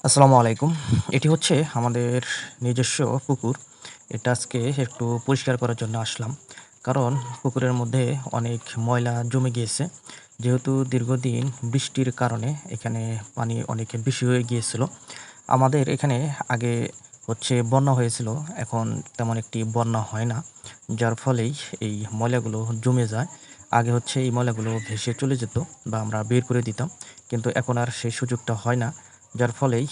আসসালামু আলাইকুম। এটি হচ্ছে আমাদের নিজস্ব পুকুর। এটা আজকে একটু পরিষ্কার করার জন্য আসলাম। কারণ পুকুরের মধ্যে অনেক ময়লা জমে গিয়েছে। যেহেতু দীর্ঘদিন বৃষ্টির কারণে এখানে পানি অনেক বেশি হয়ে গিয়েছিল। আমাদের এখানে আগে হচ্ছে বন্যা হয়েছিল। এখন তেমন একটি বন্যা হয় না। যার ফলেই এই ময়লাগুলো জমে যায়। আগে হচ্ছে এই ময়লাগুলো ভেসে চলে যেত বা আমরা বের করে দিতাম। কিন্তু এখন আর সেই সুযোগটা হয় না। যার ফলেই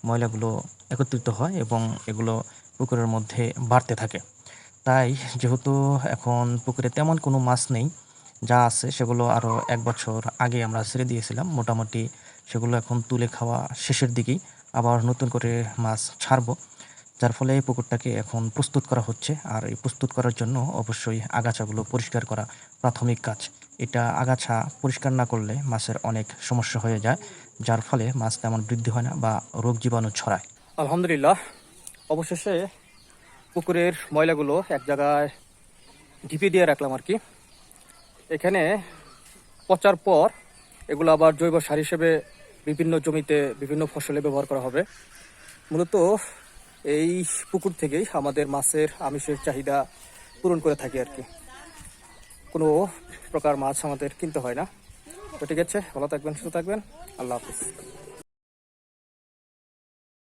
ময়লাগুলো একত্রিত হয় এবং এগুলো পুকুরের মধ্যে বাড়তে থাকে। তাই যেহেতু এখন পুকুরে তেমন কোনো মাছ নেই, যা আছে সেগুলো আরও ১ বছর আগে আমরা ছেড়ে দিয়েছিলাম। মোটামুটি সেগুলো এখন তুলে খাওয়া শেষের দিকেই। আবার নতুন করে মাছ ছাড়বো। যার ফলে এই পুকুরটাকে এখন প্রস্তুত করা হচ্ছে। আর এই প্রস্তুত করার জন্য অবশ্যই আগাছাগুলো পরিষ্কার করা প্রাথমিক কাজ। এটা আগাছা পরিষ্কার না করলে মাছের অনেক সমস্যা হয়ে যায়। যার ফলে মাছ তেমন বৃদ্ধি হয় না বা রোগ জীবাণু ছড়ায়। আলহামদুলিল্লাহ, অবশেষে পুকুরের ময়লাগুলো এক জায়গায় ঢিপে দিয়ে রাখলাম আর কি। এখানে পচার পর এগুলো আবার জৈব সার হিসেবে বিভিন্ন জমিতে বিভিন্ন ফসলে ব্যবহার করা হবে। মূলত এই পুকুর থেকেই আমাদের মাছের আমিষের চাহিদা পূরণ করে থাকি আর কি। কোনো প্রকার মাছ আমাদের কিনতে হয় না। তো ঠিক আছে, ভালো থাকবেন, সুস্থ থাকবেন। আল্লাহ হাফিজ।